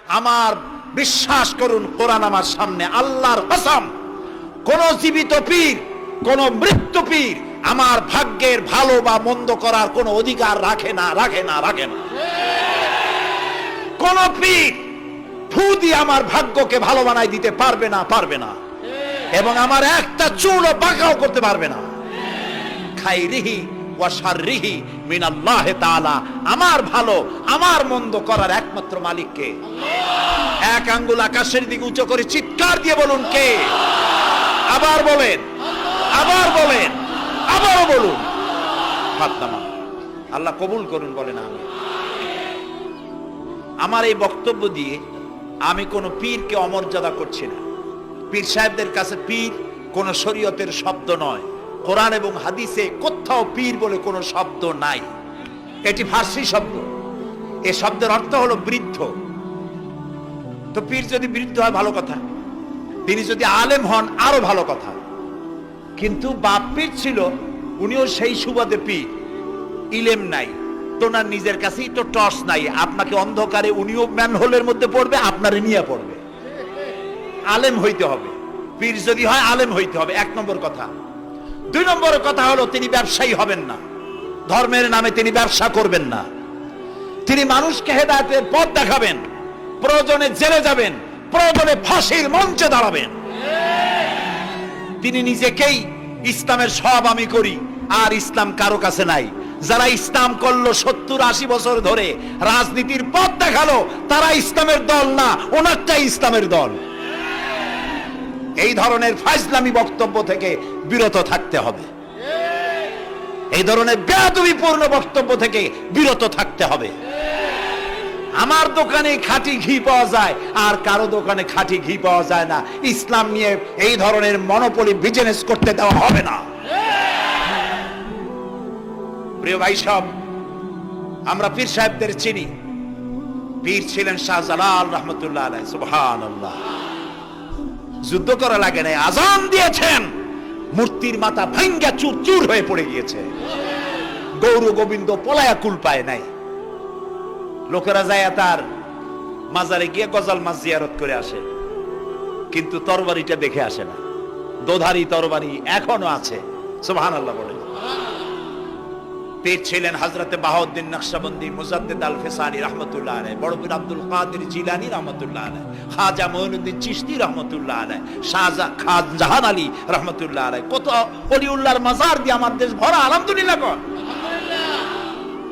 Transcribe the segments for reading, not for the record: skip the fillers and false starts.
আমার বিশ্বাস করুন, কোরআন আমার সামনে, আল্লাহর কসম, কোন জীবিত পীর, কোন মৃত্যু পীর আমার ভাগ্যের ভালো বা মন্দ করার কোন অধিকার রাখে না। কোন পীর ফু দিয়ে আমার ভাগ্যকে ভালো বানাই দিতে পারবে না, এবং আমার একটা চুলও বাঁকাও করতে পারবে না। খাইরিহি ওয়া শাররিহি মিনাল্লাহি তাআলা। আমার ভালো আমার মন্দ করার একমাত্র মালিক কে? এক আঙ্গুল আকাশের দিকে উঁচু করে চিৎকার দিয়ে বলুন, কে? আবার বলেন, আবারও বলুন। আল্লাহ কবুল করুন, বলেন আমি। আমার এই বক্তব্য দিয়ে আমি কোন পীরকে অমর্যাদা করছি না। পীর সাহেবদের কাছে পীর কোন শরীয়তের শব্দ নয়। কোরআন এবং হাদিসে কোথাও পীর বলে কোনো শব্দ নাই। এটি ফার্সি শব্দ। এই শব্দের অর্থ হলো বৃদ্ধ। তো পীর যদি বৃদ্ধ হয় ভালো কথা, তিনি যদি আলেম হন আরো ভালো কথা। কিন্তু বাপ পীর ছিল, উনিও সেই সুবাদে পীর। ইলেম নাই, তোনার নিজের কাছেই তো টর্চ নাই। আপনাকে অন্ধকারে উনিও ম্যানহোলের মধ্যে পড়বে, আপনারে নিয়ে পড়বে। আলেম হইতে হবে, পীর যদি হয় আলেম হইতে হবে, এক নম্বর কথা। দুই নম্বর কথা হলো তিনি ব্যবসায়ী হবেন না। ধর্মের নামে তিনি ব্যবসা করবেন না। তিনি মানুষকে হেদায়েতের পথ দেখাবেন। প্রয়োজনে জেলে যাবেন, প্রয়োজনে ফাঁসির মঞ্চে দাঁড়াবেন। তিনি নিজেকেই ইসলামের সব আমি করি, আর ইসলাম কারো কাছে নাই। যারা ইসলাম করলো 70-80 বছর ধরে, রাজনীতির পথ দেখালো, তারা ইসলামের দল না, ওনারটাই ইসলামের দল। এই ধরনের ফাজলামি বক্তব্য থেকে বিরত থাকতে হবে। এই ধরনের বেয়াদবিপূর্ণ বক্তব্য থেকে বিরত থাকতে হবে। আমার দোকানে খাঁটি ঘি পাওয়া যায়, আর কারো দোকানে খাঁটি ঘি পাওয়া যায় না। ইসলাম নিয়ে এই ধরনের মনোপলি বিজনেস করতে দেওয়া হবে না। প্রিয় ভাই সব, আমরা পীর সাহেবদের চিনি। পীর ছিলেন শাহজালাল রহমতুল্লাহ আলাইহি। সুবহানাল্লাহ। যুদ্ধ করা লাগে নাই, আজান দিয়েছেন, মূর্তির মাথা ভাঙ্গা চুরচুর হয়ে পড়ে গিয়েছে। গৌর গোবিন্দ পলায়া কুল পায় নাই। লোকেরা যায় তার মাজারে গিয়ে গজাল মাছ জিয়ারত করে আসে, কিন্তু তরবারিটা দেখে আসে না। দোধারি তরবারি এখনো আছে। সুবহানাল্লাহ বলেন। পীর ছিলেন হযরতে বাহাউদ্দিন নকশবন্দি, মুজাদ্দিদ আল ফিসানি রাহমাতুল্লাহ আলাইহি, বড় পীর আব্দুল কাদের জিলানী রাহমাতুল্লাহ আলাইহি, খাজা মুঈনুদ্দিন চিশতি রাহমাতুল্লাহ আলাইহি, শাহজাহান আলী রাহমাতুল্লাহ আলাইহি। কত ওলিউল্লাহর মাজার দিয়ে আমার দেশ ভরা। আলহামদুলিল্লাহ কর।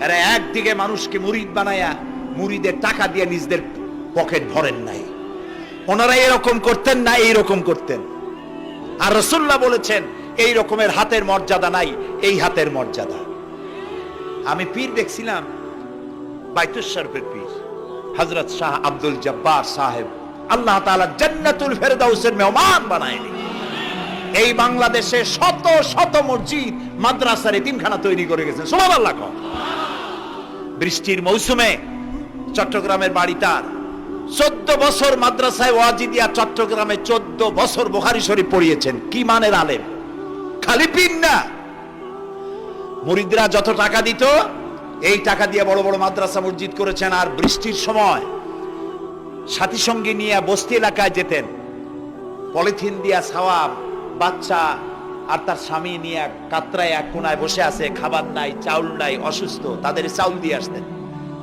আরে একদিকে মানুষকে মুরিদ বানায়া মুরিদের টাকা দিয়ে নিজেদের পকেট ভরেন নাই। ওনারা এরকম করতেন না, এইরকম করতেন। আর রাসূলুল্লাহ বলেছেন, এই রকমের হাতের মর্যাদা নাই, এই হাতের মর্যাদা। আমি পীর দেখছিলাম, বাইতুল শরীফের পীর হযরত শাহ আব্দুল জব্বার সাহেব, আল্লাহ তাআলা জান্নাতুল ফেরদাউসের মেহমান বানায়নি। এই বাংলাদেশে শত শত মসজিদ, মাদ্রাসার এতিমখানা তৈরি করে গেছেন। সুবহানাল্লাহ। বৃষ্টির মৌসুমে চট্টগ্রামের বাড়ি তার। 14 বছর মাদ্রাসায় ওয়াজিদিয়া চট্টগ্রামে 14 বছর বুখারী শরীফ পড়িয়েছেন। কি মানের আলেম! খালি পীর না, মুরিদরা যত টাকা দিত, এই টাকা দিয়ে বড় বড় মাদ্রাসা মসজিদ করেছেন। আর বৃষ্টির সময় সাথী সঙ্গী নিয়ে বস্তি এলাকায় যেতেন। পলিথিন দিয়া ছাওয়া, বাচ্চা আর তার স্বামী নিয়ে কাতরায় এক কোনায় বসে আছে, খাবার নাই, চাউল নাই, অসুস্থ। তাদের চাউল দিয়ে আসতেন,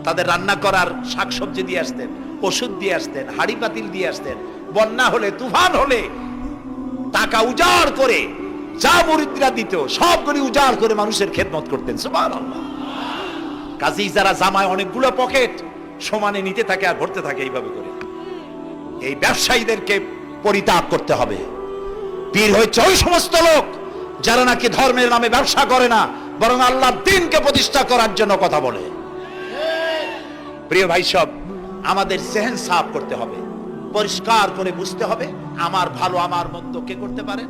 তাদের রান্না করার শাকসবজি দিয়ে আসতেন, ওষুধ দিয়ে আসতেন, হাড়ি পাতিল দিয়ে আসতেন। বন্যা হলে, তুফান হলে টাকা উজাড় করে যা মুরিদরা দিত সবগুলি উজাড় করে মানুষের খেদমত করতেন। সুবহানাল্লাহ। কাজী যারা জামায় অনেকগুলো পকেট সমানে নিতে থাকে আর ভরতে থাকে, এইভাবে করে এই ব্যবসায়ীদেরকে পরিত্যাগ করতে হবে। পীর হচ্ছে ওই সমস্ত লোক যারা নাকি ধর্মের নামে ব্যবসা করে না, বরং আল্লাহর দ্বীনকে প্রতিষ্ঠা করার জন্য কথা বলে। প্রিয় ভাই সব, আমাদের জেহেন সাফ করতে হবে, পরিষ্কার করে বুঝতে হবে আমার ভালো আমার মন্দ কে করতে পারে।